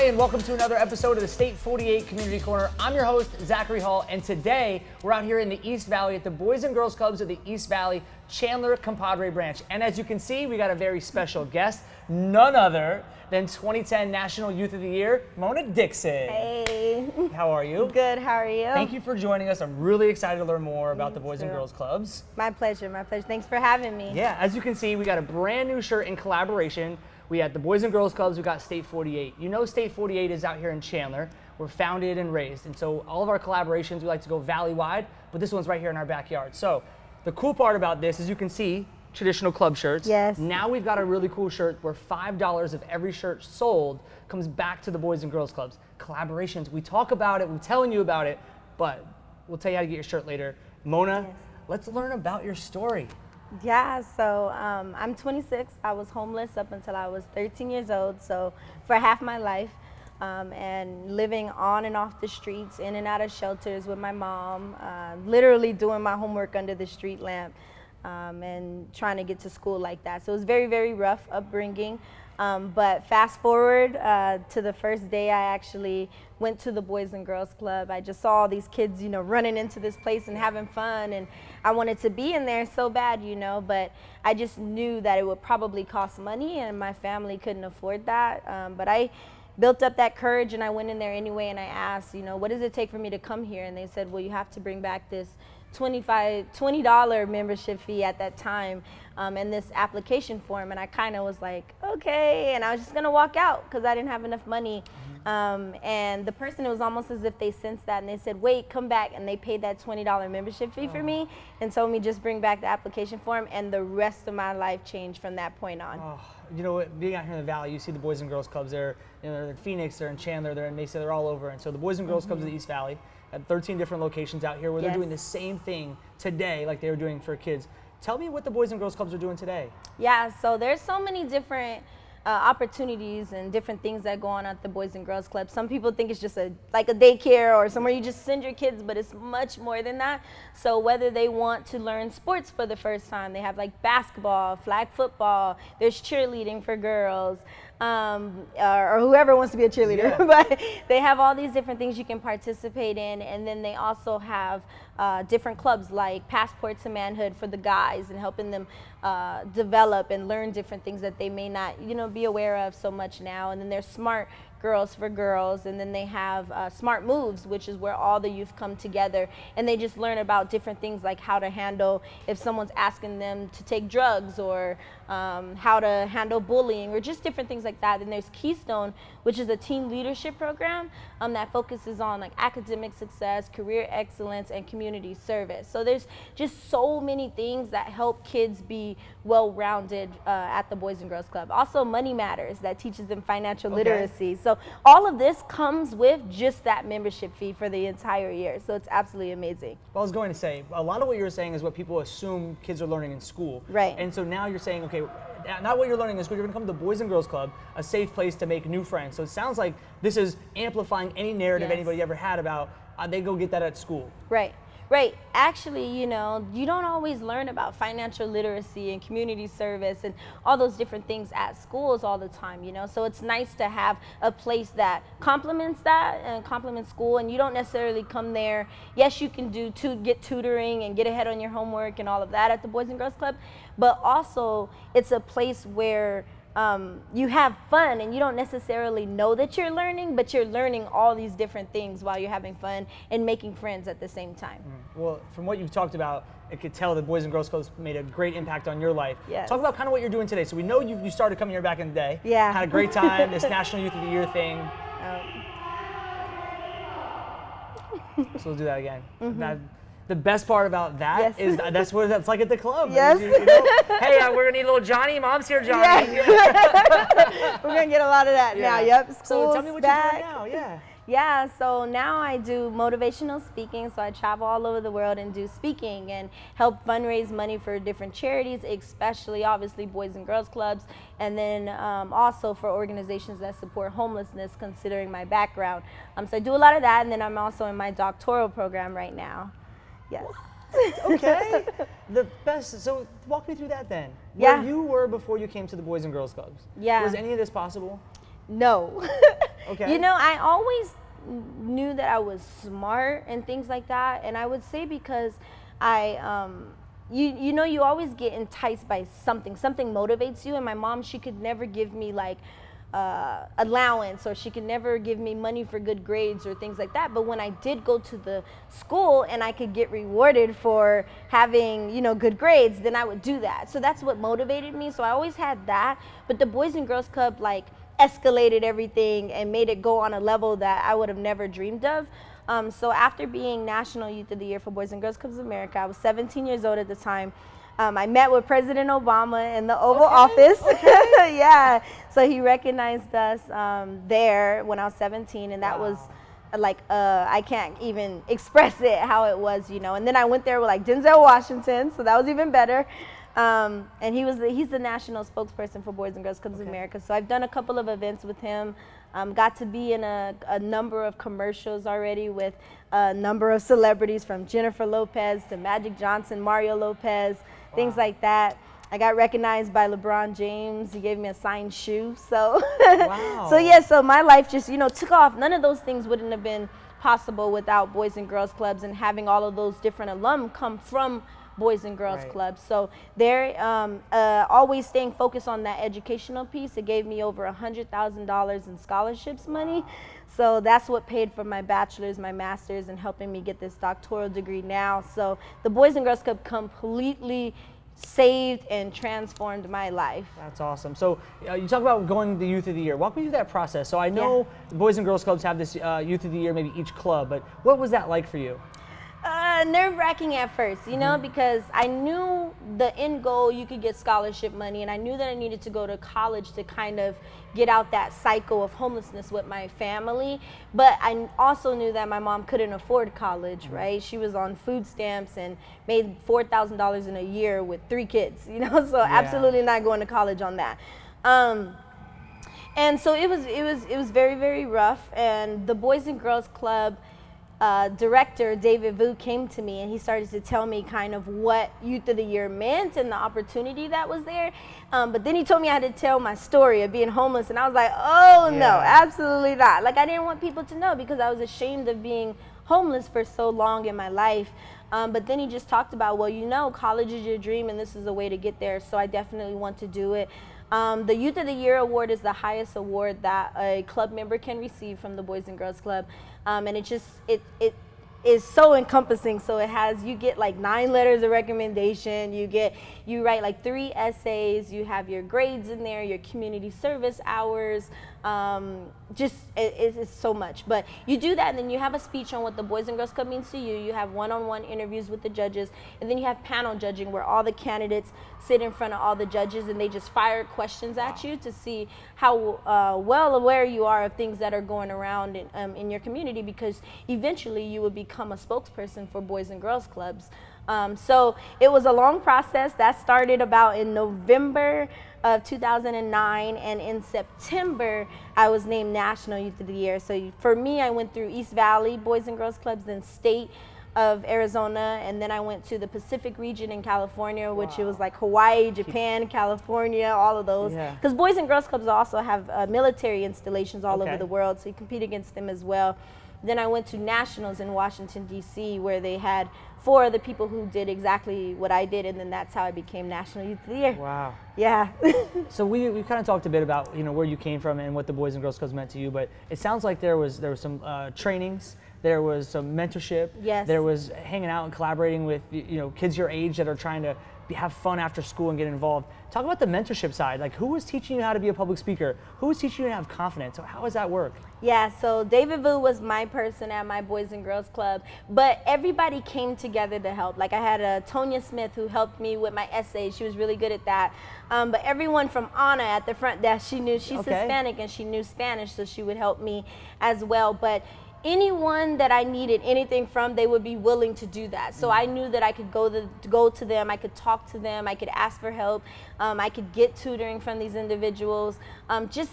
and welcome to another episode of the State 48 Community Corner. I'm your host, Zachary Hall, and today we're out here in the East Valley at the Boys and Girls Clubs of the East Valley Chandler Compadre branch. And as you can see, we got a very special guest, none other than 2010 National Youth of the Year, Mona Dixon. Hey. How are you? Good, how are you? Thank you for joining us. I'm really excited to learn more about the Boys and Girls Clubs. My pleasure, my pleasure. Thanks for having me. Yeah, as you can see, we got a brand new shirt in collaboration. We had the Boys and Girls Clubs, we got State 48. You know State 48 is out here in Chandler. We're founded and raised, and so all of our collaborations, we like to go valley-wide, but this one's right here in our backyard. So the cool part about this is you can see traditional club shirts. Yes. Now we've got a really cool shirt where $5 of every shirt sold comes back to the Boys and Girls Clubs. Collaborations, we talk about it, we're telling you about it, but we'll tell you how to get your shirt later. Mona, Yes. Let's learn about your story. Yeah, so I'm 26. I was homeless up until I was 13 years old, so for half my life, and living on and off the streets, in and out of shelters with my mom, literally doing my homework under the street lamp, and trying to get to school like that. So it was very, very rough upbringing. But fast forward to the first day I actually went to the Boys and Girls Club. I just saw all these kids, you know, running into this place and having fun, and I wanted to be in there so bad, you know, but I just knew that it would probably cost money and my family couldn't afford that. But I built up that courage and I went in there anyway, and I asked, you know, what does it take for me to come here? And they said, well, you have to bring back this $20 membership fee at that time, and this application form. And I kind of was like, okay, and I was just gonna walk out because I didn't have enough money. And the person, it was almost as if they sensed that, and they said, wait, come back, and they paid that $20 membership fee for me and told me just bring back the application form, and the rest of my life changed from that point on. Oh, you know what, being out here in the Valley, you see the Boys and Girls Clubs there, you know, they're in Phoenix, they're in Chandler, they're in Mesa, they're all over. And so the Boys and Girls Clubs of the East Valley at 13 different locations out here where they're doing the same thing today like they were doing for kids. Tell me what the Boys and Girls Clubs are doing today. Yeah, so there's so many different opportunities and different things that go on at the Boys and Girls Club. Some people think it's just like a daycare or somewhere you just send your kids, but it's much more than that. So whether they want to learn sports for the first time, they have like basketball, flag football, there's cheerleading for girls, or whoever wants to be a cheerleader. But they have all these different things you can participate in, and then they also have different clubs like Passport to Manhood for the guys, and helping them develop and learn different things that they may not, you know, be aware of so much now. And then there's Smart Girls for girls, and then they have Smart Moves, which is where all the youth come together and they just learn about different things like how to handle if someone's asking them to take drugs, or how to handle bullying, or just different things like that. Then there's Keystone, which is a teen leadership program that focuses on like academic success, career excellence, and community service. So there's just so many things that help kids be well-rounded at the Boys and Girls Club. Also Money Matters, that teaches them financial literacy. So all of this comes with just that membership fee for the entire year. So it's absolutely amazing. Well, I was going to say, a lot of what you're saying is what people assume kids are learning in school. Right. And so now you're saying, okay, not what you're learning in school, you're going to come to the Boys and Girls Club, a safe place to make new friends. So it sounds like this is amplifying any narrative anybody ever had about they go get that at school. Right. Right. Actually, you know, you don't always learn about financial literacy and community service and all those different things at schools all the time, you know. So it's nice to have a place that complements that and complements school, and you don't necessarily come there. Yes, you can get tutoring and get ahead on your homework and all of that at the Boys and Girls Club, but also it's a place where you have fun, and you don't necessarily know that you're learning, but you're learning all these different things while you're having fun and making friends at the same time. Well, from what you've talked about, I could tell the Boys and Girls Clubs made a great impact on your life. Yes. Talk about kind of what you're doing today. So we know you started coming here back in the day. Yeah. Had a great time, this National Youth of the Year thing. So we'll do that again. The best part about that is that's what it's like at the club. Yes. You know, hey, we're gonna need a little Johnny. Mom's here, Johnny. Yeah. We're gonna get a lot of that now. Yep. So tell me what you're doing now. Yeah. Yeah, so now I do motivational speaking. So I travel all over the world and do speaking and help fundraise money for different charities, especially obviously Boys and Girls Clubs, and then also for organizations that support homelessness, considering my background. So I do a lot of that, and then I'm also in my doctoral program right now. Yes. Okay. The best. So walk me through that then. Yeah. Where you were before you came to the Boys and Girls Clubs. Yeah. Was any of this possible? No. Okay. You know, I always knew that I was smart and things like that, and I would say because I you know, you always get enticed by something motivates you, and my mom, she could never give me like allowance, or she could never give me money for good grades or things like that. But when I did go to the school and I could get rewarded for having, you know, good grades, then I would do that. So that's what motivated me. So I always had that. But the Boys and Girls Club like escalated everything and made it go on a level that I would have never dreamed of. So after being National Youth of the Year for Boys and Girls Clubs of America, I was 17 years old at the time. I met with President Obama in the Oval Office. Okay. Yeah. So he recognized us there when I was 17, and that was like, I can't even express it how it was, you know. And then I went there with like Denzel Washington, so that was even better. And he's the national spokesperson for Boys and Girls Clubs of America. So I've done a couple of events with him. Got to be in a number of commercials already with a number of celebrities, from Jennifer Lopez to Magic Johnson, Mario Lopez, things like that. I got recognized by LeBron James. He gave me a signed shoe. So, so yeah, so my life just, you know, took off. None of those things wouldn't have been possible without Boys and Girls Clubs and having all of those different alum come from Boys and Girls Clubs. So they're always staying focused on that educational piece. It gave me over $100,000 in scholarships money. So that's what paid for my bachelor's, my master's, and helping me get this doctoral degree now. So the Boys and Girls Club completely saved and transformed my life. That's awesome. So you talk about going to the Youth of the Year. Walk me through that process. So I know the Boys and Girls Clubs have this Youth of the Year, maybe each club, but what was that like for you? Nerve-wracking at first, you know, because I knew the end goal, you could get scholarship money, and I knew that I needed to go to college to kind of get out that cycle of homelessness with my family. But I also knew that my mom couldn't afford college, right? She was on food stamps and made $4,000 in a year with 3 kids, you know, so absolutely not going to college on that. And so it was very, very rough. And the Boys and Girls Club director, David Vu, came to me and he started to tell me kind of what Youth of the Year meant and the opportunity that was there. But then he told me I had to tell my story of being homeless, and I was like, oh no, absolutely not. Like, I didn't want people to know because I was ashamed of being homeless for so long in my life. But then he just talked about, well, you know, college is your dream and this is a way to get there, so I definitely want to do it. The Youth of the Year award is the highest award that a club member can receive from the Boys and Girls Club. And it is so encompassing. So it has, you get like 9 letters of recommendation, you write like 3 essays, you have your grades in there, your community service hours, it's so much. But you do that, and then you have a speech on what the Boys and Girls Club means to you. You have one-on-one interviews with the judges, and then you have panel judging where all the candidates sit in front of all the judges and they just fire questions at you to see how well aware you are of things that are going around in your community, because eventually you would become a spokesperson for Boys and Girls Clubs. So it was a long process that started about in November of 2009, and in September I was named National Youth of the Year. So for me, I went through East Valley Boys and Girls Clubs, then State of Arizona, and then I went to the Pacific region in California, which it was like Hawaii, Japan, California, all of those. Because Boys and Girls Clubs also have military installations all over the world, so you compete against them as well. Then I went to nationals in Washington, D.C., where they had 4 other people who did exactly what I did, and then that's how I became National Youth of the Year. Wow. Yeah. So we kind of talked a bit about, you know, where you came from and what the Boys and Girls Clubs meant to you, but it sounds like there was some trainings, there was some mentorship, there was hanging out and collaborating with, you know, kids your age that are trying to have fun after school and get involved. Talk about the mentorship side. Like, who was teaching you how to be a public speaker? Who was teaching you to have confidence? So how does that work? Yeah, so David Vu was my person at my Boys and Girls Club, but everybody came together to help. Like, I had Tonya Smith who helped me with my essays. She was really good at that. But everyone from Anna at the front desk, she knew she's Hispanic and she knew Spanish, so she would help me as well. But anyone that I needed anything from, they would be willing to do that. So I knew that I could go to them, I could talk to them, I could ask for help, I could get tutoring from these individuals. Just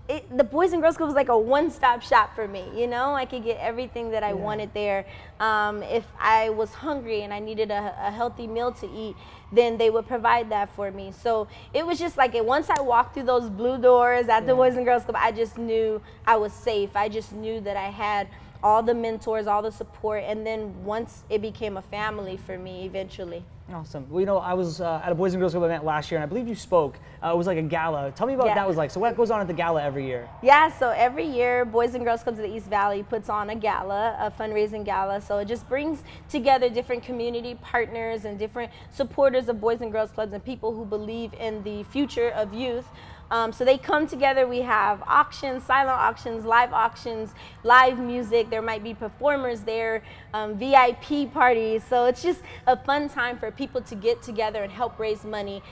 the Boys and Girls Club was like a one-stop shop for me. You know, I could get everything that I wanted there. If I was hungry and I needed a healthy meal to eat, then they would provide that for me. So it was just like once I walked through those blue doors at the Boys and Girls Club, I just knew I was safe. I just knew that I had all the mentors, all the support, and then once it became a family for me eventually. Awesome. Well, you know, I was at a Boys and Girls Club event last year, and I believe you spoke. It was like a gala. Tell me about what that was like. So what goes on at the gala every year? Yeah, so every year, Boys and Girls Clubs of the East Valley puts on a gala, a fundraising gala. So it just brings together different community partners and different supporters of Boys and Girls Clubs and people who believe in the future of youth. So they come together. We have auctions, silent auctions, live music. There might be performers there, VIP parties. So it's just a fun time for people to get together and help raise money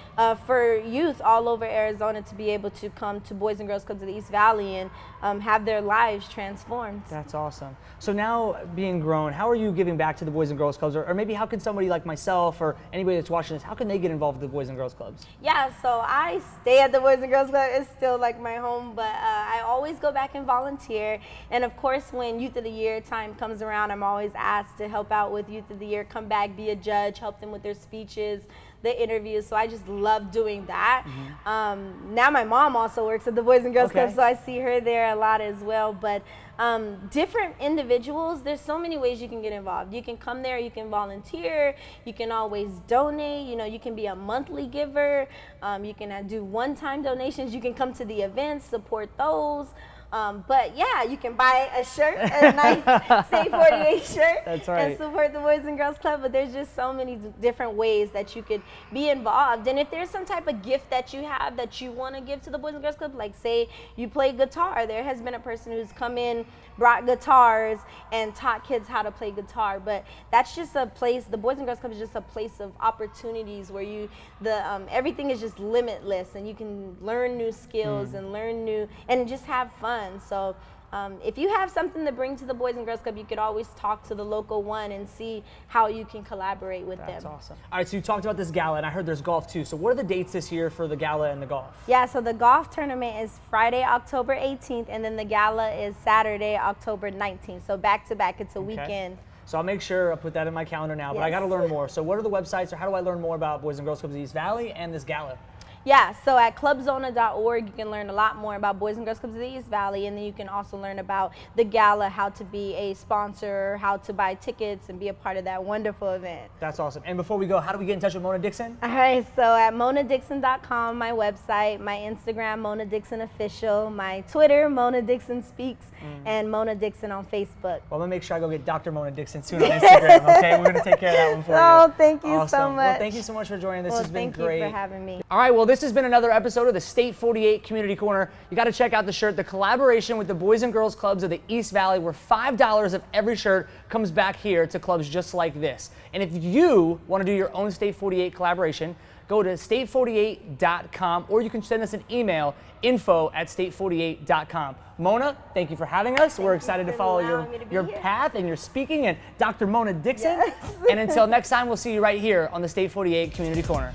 for youth all over Arizona to be able to come to Boys and Girls Clubs of the East Valley and have their lives transformed. That's awesome. So now being grown, how are you giving back to the Boys and Girls Clubs? Or maybe how can somebody like myself or anybody that's watching this, how can they get involved with the Boys and Girls Clubs? Yeah, so I stay at the Boys and Girls Club. It's still like my home, but I always go back and volunteer. And of course, when Youth of the Year time comes around, I'm always asked to help out with Youth of the Year, come back, be a judge, help them with their speeches, the interviews. So I just love doing that. Now my mom also works at the Boys and Girls Club, so I see her there a lot as well. But different individuals, there's so many ways you can get involved. You can come there, you can volunteer, you can always donate, you know, you can be a monthly giver, you can do one-time donations, you can come to the events, support those. But yeah, you can buy a shirt, a nice State 48 shirt, That's right, and support the Boys and Girls Club. But there's just so many different ways that you could be involved. And if there's some type of gift that you have that you want to give to the Boys and Girls Club, like say you play guitar, there has been a person who's come in, brought guitars, and taught kids how to play guitar. But that's just a place, the Boys and Girls Club is just a place of opportunities where everything is just limitless, and you can learn new skills and learn new, and just have fun. So if you have something to bring to the Boys and Girls Club, you could always talk to the local one and see how you can collaborate with them. That's awesome. All right, so you talked about this gala, and I heard there's golf too. So what are the dates this year for the gala and the golf? Yeah, so the golf tournament is Friday, October 18th, and then the gala is Saturday, October 19th. So back to back, it's a weekend. So I'll make sure I put that in my calendar now, but I got to learn more. So what are the websites, or how do I learn more about Boys and Girls Clubs of the East Valley and this gala? Yeah, so at clubzona.org, you can learn a lot more about Boys and Girls Clubs of the East Valley, and then you can also learn about the gala, how to be a sponsor, how to buy tickets, and be a part of that wonderful event. That's awesome. And before we go, how do we get in touch with Mona Dixon? All right, so at monadixon.com, my website, my Instagram, Mona Dixon Official, my Twitter, Mona Dixon Speaks, and Mona Dixon on Facebook. Well, I'm going to make sure I go get Dr. Mona Dixon soon on Instagram, okay? We're going to take care of that one for you. Oh, thank you so much. Well, thank you so much for joining. This has been great. Thank you for having me. All right, well, this has been another episode of the State 48 Community Corner. You got to check out the shirt, the collaboration with the Boys and Girls Clubs of the East Valley, where $5 of every shirt comes back here to clubs just like this. And if you want to do your own State 48 collaboration, go to state48.com, or you can send us an email, info@state48.com. Mona, thank you for having us. We're excited to follow your path and your speaking, and Dr. Mona Dixon. Yes. And until next time, we'll see you right here on the State 48 Community Corner.